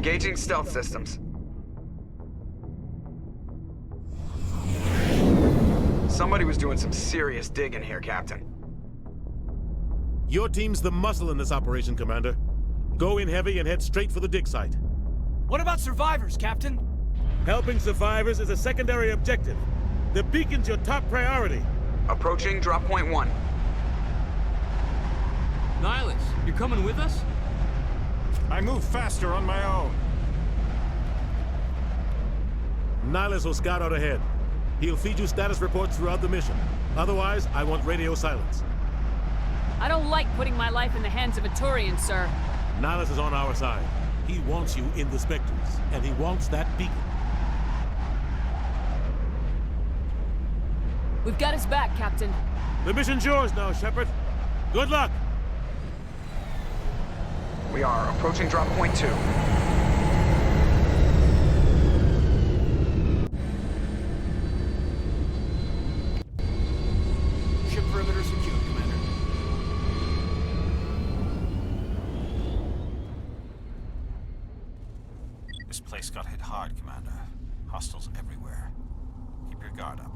Engaging stealth systems. Somebody was doing some serious digging here, Captain. Your team's the muscle in this operation, Commander. Go in heavy and head straight for the dig site. What about survivors, Captain? Helping survivors is a secondary objective. The beacon's your top priority. Approaching drop point 1. Nihlus, you're coming with us? I move faster on my own. Nihlus will scout out ahead. He'll feed you status reports throughout the mission. Otherwise, I want radio silence. I don't like putting my life in the hands of a Turian, sir. Nihlus is on our side. He wants you in the Spectres, and he wants that beacon. We've got his back, Captain. The mission's yours now, Shepard. Good luck! We are approaching drop point 2. Ship perimeter secured, Commander. This place got hit hard, Commander. Hostiles everywhere. Keep your guard up.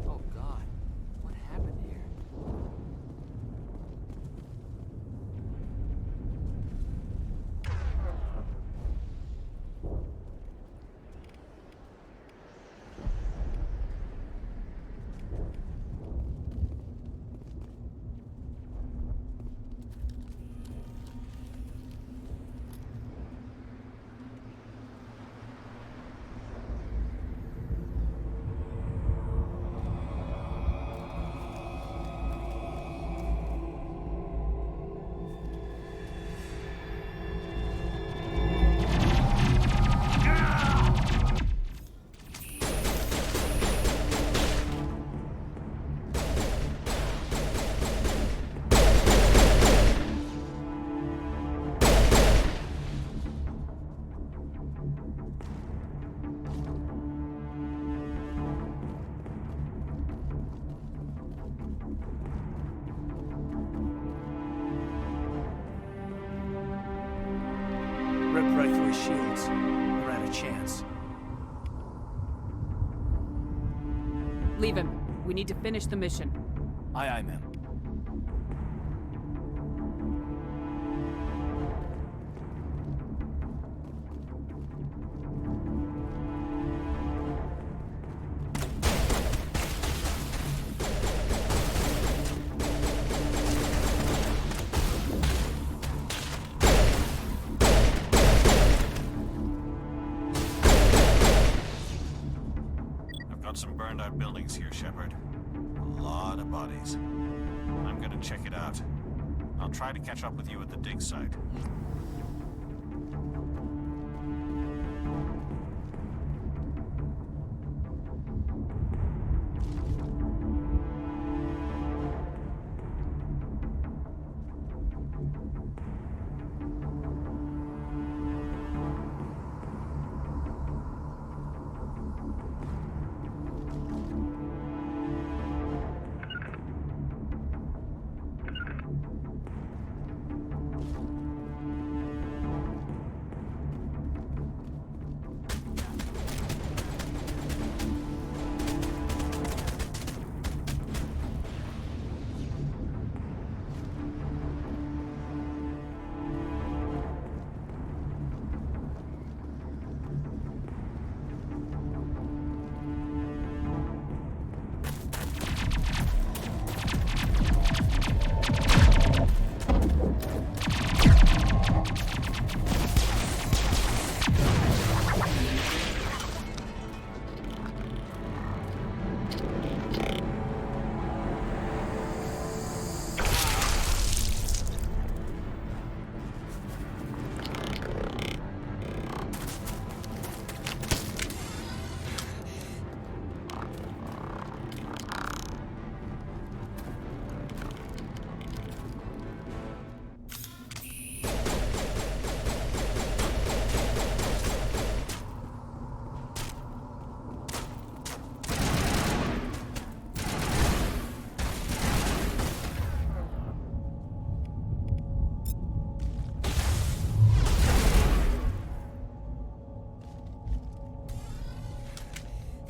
Oh God, what happened here? Ripped right through his shields. Never had a chance. Leave him. We need to finish the mission. Aye, aye, ma'am. Got some burned out buildings here, Shepard. A lot of bodies. I'm gonna check it out. I'll try to catch up with you at the dig site.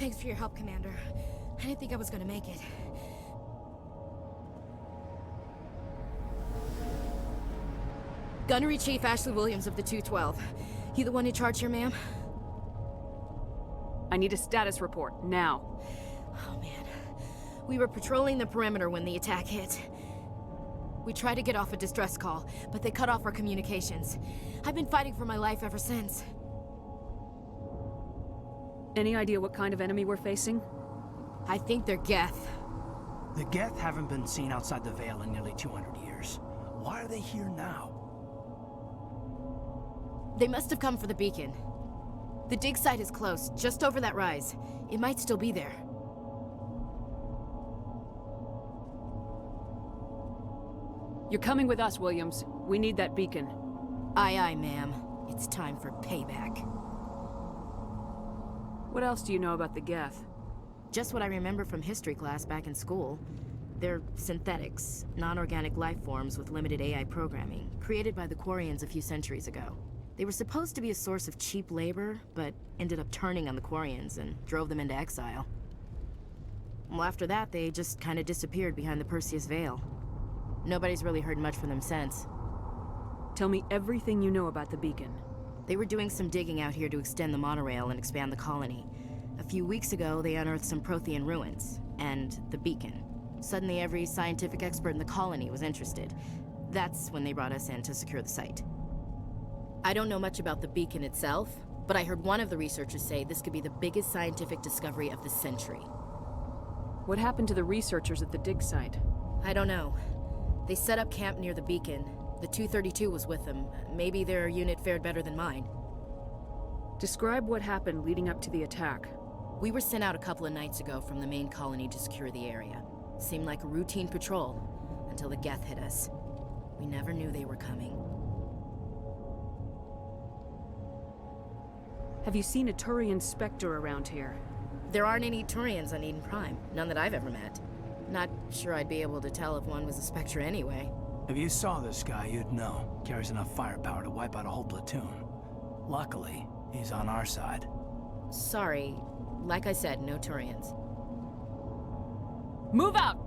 Thanks for your help, Commander. I didn't think I was gonna make it. Gunnery Chief Ashley Williams of the 212. You the one in charge here, ma'am? I need a status report, now. Oh, man. We were patrolling the perimeter when the attack hit. We tried to get off a distress call, but they cut off our communications. I've been fighting for my life ever since. Any idea what kind of enemy we're facing? I think they're Geth. The Geth haven't been seen outside the Veil in nearly 200 years. Why are they here now? They must have come for the beacon. The dig site is close, just over that rise. It might still be there. You're coming with us, Williams. We need that beacon. Aye, aye, ma'am. It's time for payback. What else do you know about the Geth? Just what I remember from history class back in school. They're synthetics, non-organic life forms with limited AI programming, created by the Quarians a few centuries ago. They were supposed to be a source of cheap labor, but ended up turning on the Quarians and drove them into exile. Well, after that, they just kind of disappeared behind the Perseus Veil. Nobody's really heard much from them since. Tell me everything you know about the beacon. They were doing some digging out here to extend the monorail and expand the colony. A few weeks ago, they unearthed some Prothean ruins, and the beacon. Suddenly, every scientific expert in the colony was interested. That's when they brought us in to secure the site. I don't know much about the beacon itself, but I heard one of the researchers say this could be the biggest scientific discovery of the century. What happened to the researchers at the dig site? I don't know. They set up camp near the beacon. The 232 was with them. Maybe their unit fared better than mine. Describe what happened leading up to the attack. We were sent out a couple of nights ago from the main colony to secure the area. Seemed like a routine patrol, until the Geth hit us. We never knew they were coming. Have you seen a Turian Spectre around here? There aren't any Turians on Eden Prime. None that I've ever met. Not sure I'd be able to tell if one was a Spectre anyway. If you saw this guy, you'd know. Carries enough firepower to wipe out a whole platoon. Luckily, he's on our side. Sorry. Like I said, no Turians. Move out!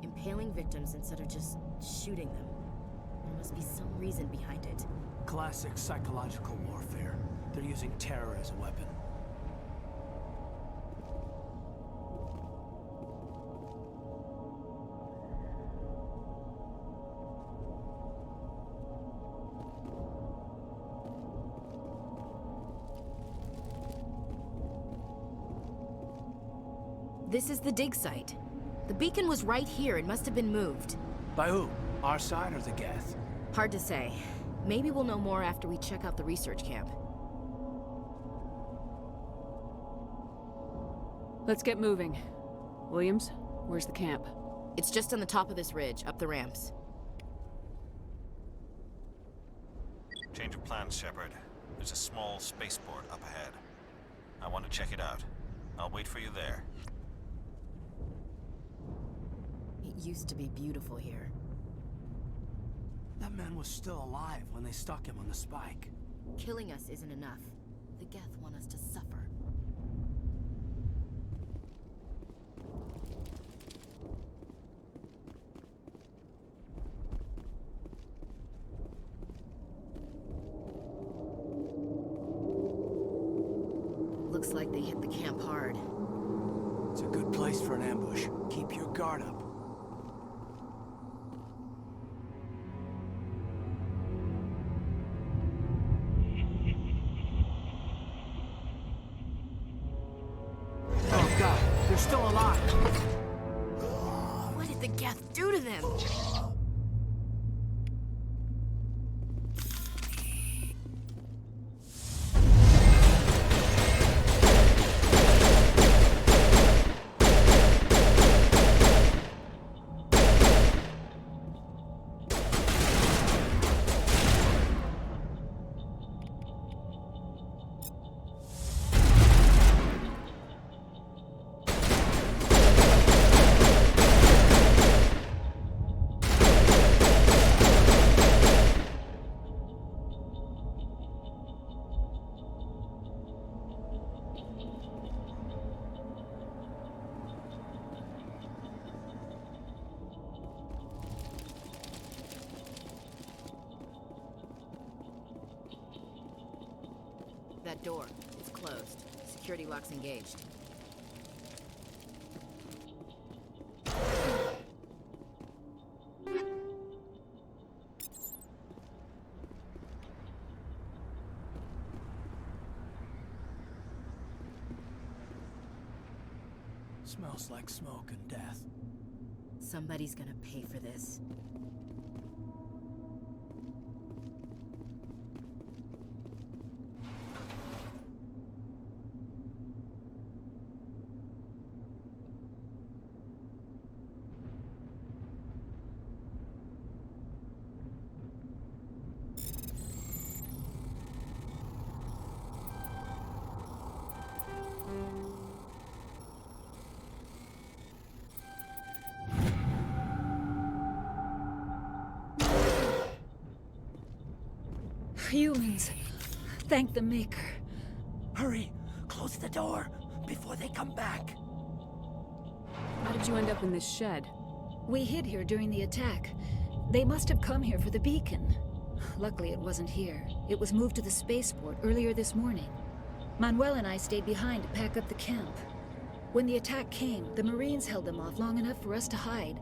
Impaling victims instead of just shooting them. There must be some reason behind it. Classic psychological warfare. They're using terror as a weapon. This is the dig site. The beacon was right here. It must have been moved. By who? Our side or the Geth? Hard to say. Maybe we'll know more after we check out the research camp. Let's get moving. Williams, where's the camp? It's just on the top of this ridge, up the ramps. Change of plans, Shepard. There's a small spaceport up ahead. I want to check it out. I'll wait for you there. It used to be beautiful here. That man was still alive when they stuck him on the spike. Killing us isn't enough. The Geth want us to suffer. Looks like they hit the camp hard. It's a good place for an ambush. Keep your guard up. Oh god, they're still alive! What did the Geth do to them? That door, it's closed. Security lock's engaged. Smells like smoke and death. Somebody's gonna pay for this. Humans. Thank the Maker. Hurry! Close the door before they come back. How did you end up in this shed? We hid here during the attack. They must have come here for the beacon. Luckily, it wasn't here. It was moved to the spaceport earlier this morning. Manuel and I stayed behind to pack up the camp. When the attack came, the Marines held them off long enough for us to hide.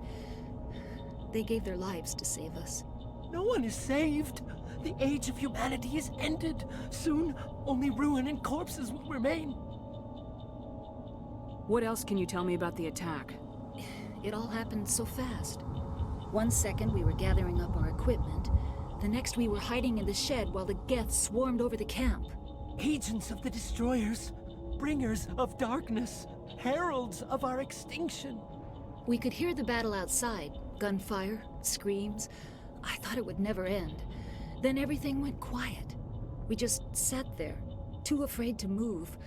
They gave their lives to save us. No one is saved. The age of humanity is ended. Soon, only ruin and corpses will remain. What else can you tell me about the attack? It all happened so fast. One second we were gathering up our equipment. The next we were hiding in the shed while the Geth swarmed over the camp. Agents of the Destroyers, bringers of darkness, heralds of our extinction. We could hear the battle outside. Gunfire, screams. I thought it would never end. Then everything went quiet. We just sat there, too afraid to move,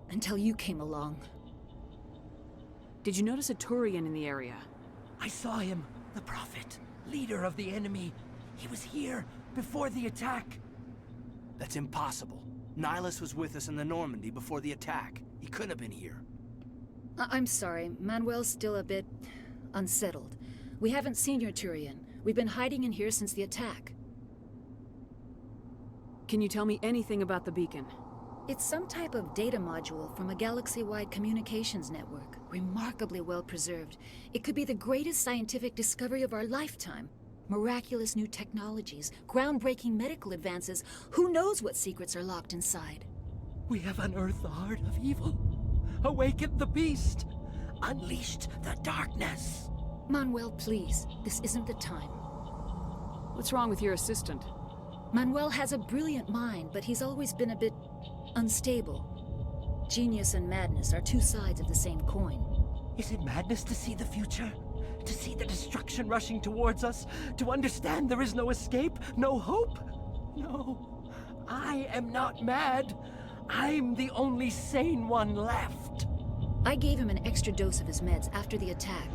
until you came along. Did you notice a Turian in the area? I saw him, the Prophet, leader of the enemy. He was here before the attack. That's impossible. Nihlus was with us in the Normandy before the attack. He couldn't have been here. I'm sorry, Manuel's still a bit unsettled. We haven't seen your Turian. We've been hiding in here since the attack. Can you tell me anything about the beacon? It's some type of data module from a galaxy-wide communications network. Remarkably well preserved. It could be the greatest scientific discovery of our lifetime. Miraculous new technologies, groundbreaking medical advances. Who knows what secrets are locked inside? We have unearthed the heart of evil, awakened the beast, unleashed the darkness. Manuel, please. This isn't the time. What's wrong with your assistant? Manuel has a brilliant mind, but he's always been a bit unstable. Genius and madness are two sides of the same coin. Is it madness to see the future? To see the destruction rushing towards us? To understand there is no escape? No hope? No. I am not mad. I'm the only sane one left. I gave him an extra dose of his meds after the attack.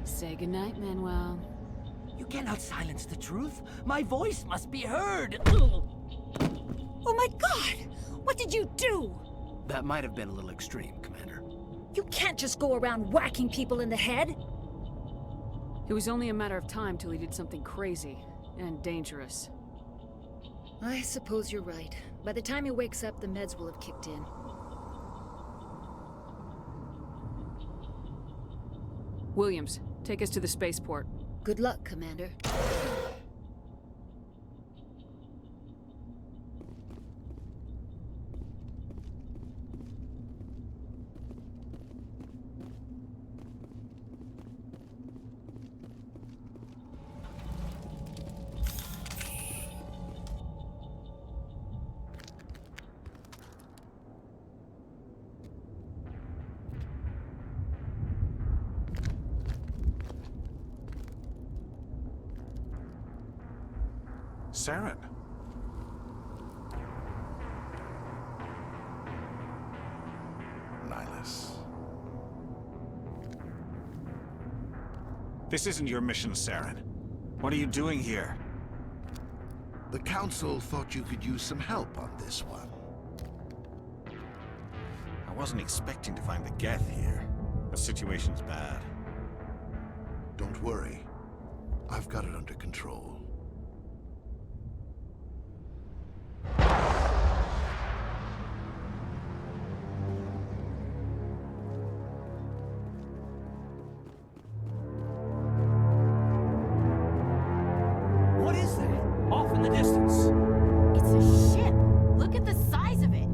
Say goodnight, Manuel. You cannot silence the truth. My voice must be heard. Oh my god! What did you do? That might have been a little extreme, Commander. You can't just go around whacking people in the head! It was only a matter of time till he did something crazy and dangerous. I suppose you're right. By the time he wakes up, the meds will have kicked in. Williams, take us to the spaceport. Good luck, Commander. Saren. Nihlus. This isn't your mission, Saren. What are you doing here? The Council thought you could use some help on this one. I wasn't expecting to find the Geth here. The situation's bad. Don't worry. I've got it under control. What is that? Off in the distance. It's a ship. Look at the size of it.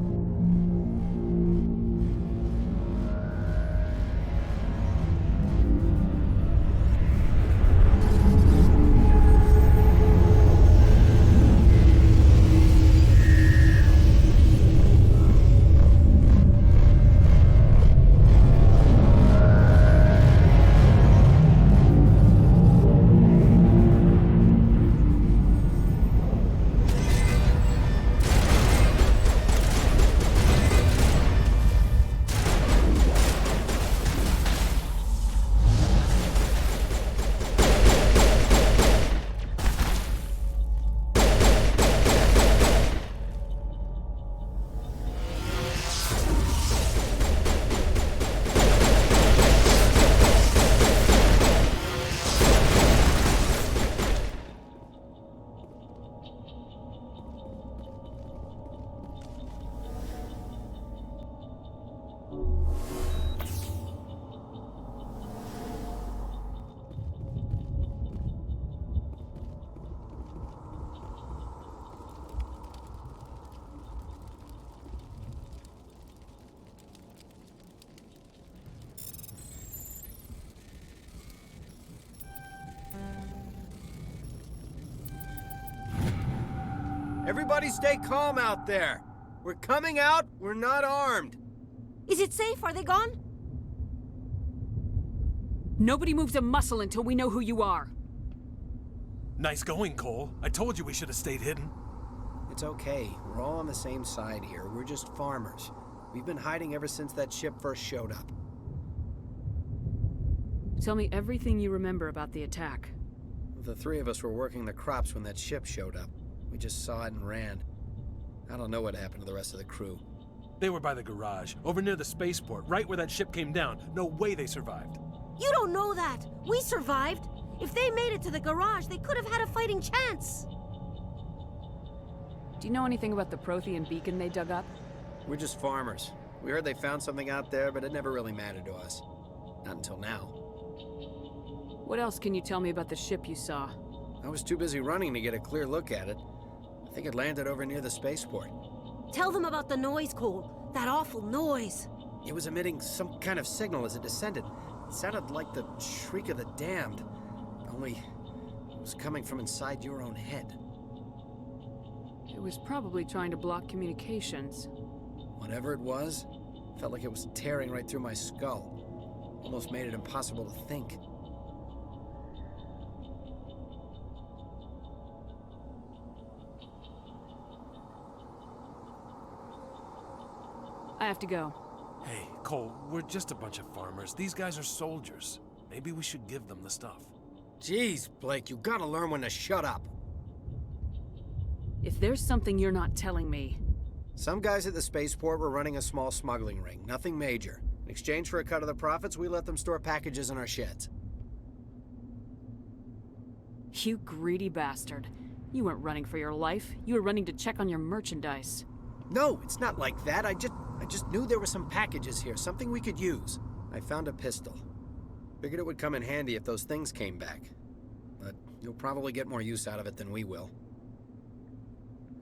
Everybody stay calm out there. We're coming out, we're not armed. Is it safe? Are they gone? Nobody moves a muscle until we know who you are. Nice going, Cole. I told you we should have stayed hidden. It's okay. We're all on the same side here. We're just farmers. We've been hiding ever since that ship first showed up. Tell me everything you remember about the attack. The three of us were working the crops when that ship showed up. We just saw it and ran. I don't know what happened to the rest of the crew. They were by the garage, over near the spaceport, right where that ship came down. No way they survived. You don't know that. We survived. If they made it to the garage, they could have had a fighting chance. Do you know anything about the Prothean beacon they dug up? We're just farmers. We heard they found something out there, but it never really mattered to us. Not until now. What else can you tell me about the ship you saw? I was too busy running to get a clear look at it. I think it landed over near the spaceport. Tell them about the noise, Cole. That awful noise. It was emitting some kind of signal as it descended. It sounded like the shriek of the damned. Only it was coming from inside your own head. It was probably trying to block communications. Whatever it was, felt like it was tearing right through my skull. Almost made it impossible to think. I have to go. Hey, Cole, we're just a bunch of farmers. These guys are soldiers. Maybe we should give them the stuff. Jeez, Blake, you gotta learn when to shut up. If there's something you're not telling me... Some guys at the spaceport were running a small smuggling ring, nothing major. In exchange for a cut of the profits, we let them store packages in our sheds. You greedy bastard. You weren't running for your life. You were running to check on your merchandise. No, it's not like that. I just knew there were some packages here, something we could use. I found a pistol. Figured it would come in handy if those things came back. But you'll probably get more use out of it than we will.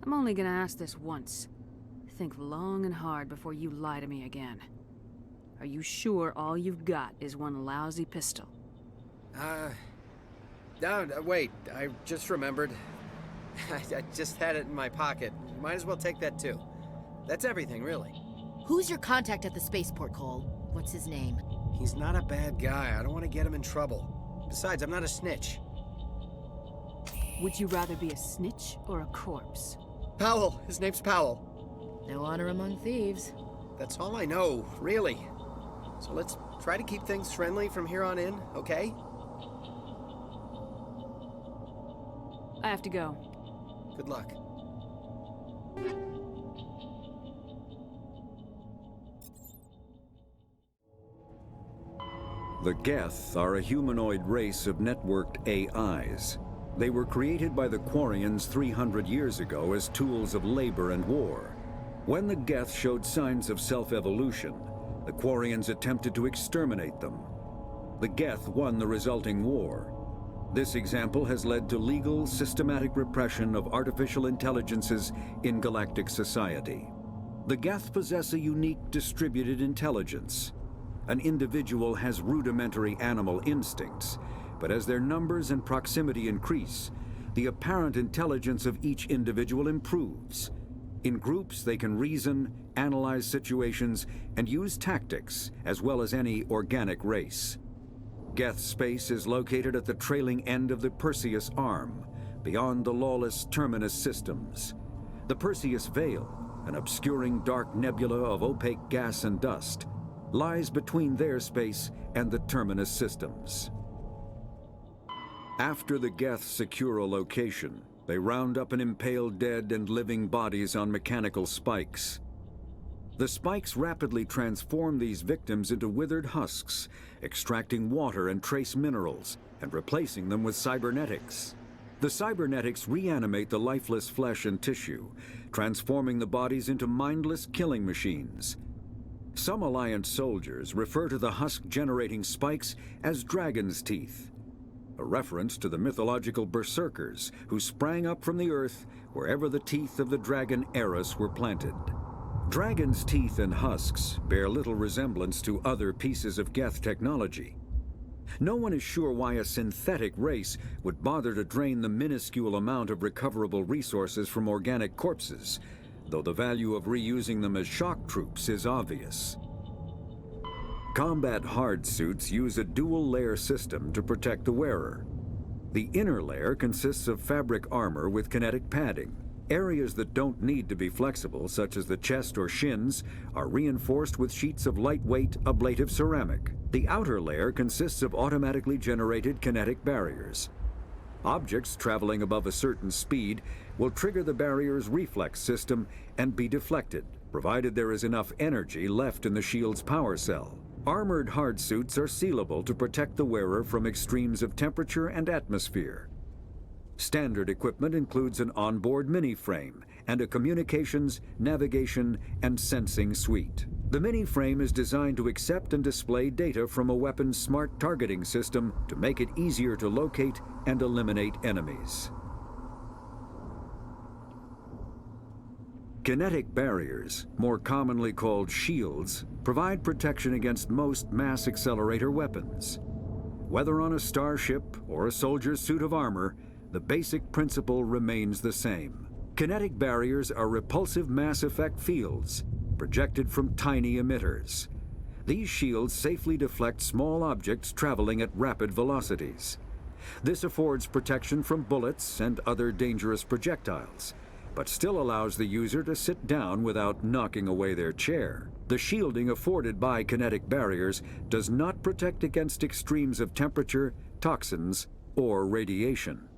I'm only gonna ask this once. Think long and hard before you lie to me again. Are you sure all you've got is one lousy pistol? No, wait, I just remembered. I just had it in my pocket. Might as well take that too. That's everything, really. Who's your contact at the spaceport, Cole? What's his name? He's not a bad guy. I don't want to get him in trouble. Besides, I'm not a snitch. Would you rather be a snitch or a corpse? Powell. His name's Powell. No honor among thieves. That's all I know, really. So let's try to keep things friendly from here on in, okay? I have to go. Good luck. The Geth are a humanoid race of networked AIs. They were created by the Quarians 300 years ago as tools of labor and war. When the Geth showed signs of self-evolution, the Quarians attempted to exterminate them. The Geth won the resulting war. This example has led to legal, systematic repression of artificial intelligences in galactic society. The Geth possess a unique distributed intelligence. An individual has rudimentary animal instincts, but as their numbers and proximity increase, the apparent intelligence of each individual improves. In groups, they can reason, analyze situations, and use tactics, as well as any organic race. Geth space is located at the trailing end of the Perseus Arm, beyond the lawless Terminus systems. The Perseus Veil, an obscuring dark nebula of opaque gas and dust, lies between their space and the Terminus systems. After the Geth secure a location, they round up and impale dead and living bodies on mechanical spikes. The spikes rapidly transform these victims into withered husks, extracting water and trace minerals, and replacing them with cybernetics. The cybernetics reanimate the lifeless flesh and tissue, transforming the bodies into mindless killing machines. Some Alliance soldiers refer to the husk-generating spikes as dragon's teeth, a reference to the mythological berserkers who sprang up from the earth wherever the teeth of the dragon Eris were planted. Dragon's teeth and husks bear little resemblance to other pieces of Geth technology. No one is sure why a synthetic race would bother to drain the minuscule amount of recoverable resources from organic corpses, though the value of reusing them as shock troops is obvious. Combat hard suits use a dual-layer system to protect the wearer. The inner layer consists of fabric armor with kinetic padding. Areas that don't need to be flexible, such as the chest or shins, are reinforced with sheets of lightweight, ablative ceramic. The outer layer consists of automatically generated kinetic barriers. Objects traveling above a certain speed will trigger the barrier's reflex system and be deflected, provided there is enough energy left in the shield's power cell. Armored hardsuits are sealable to protect the wearer from extremes of temperature and atmosphere. Standard equipment includes an onboard mini-frame and a communications, navigation, and sensing suite. The mini-frame is designed to accept and display data from a weapon's smart targeting system to make it easier to locate and eliminate enemies. Kinetic barriers, more commonly called shields, provide protection against most mass accelerator weapons. Whether on a starship or a soldier's suit of armor, the basic principle remains the same. Kinetic barriers are repulsive mass effect fields, projected from tiny emitters. These shields safely deflect small objects traveling at rapid velocities. This affords protection from bullets and other dangerous projectiles, but still allows the user to sit down without knocking away their chair. The shielding afforded by kinetic barriers does not protect against extremes of temperature, toxins, or radiation.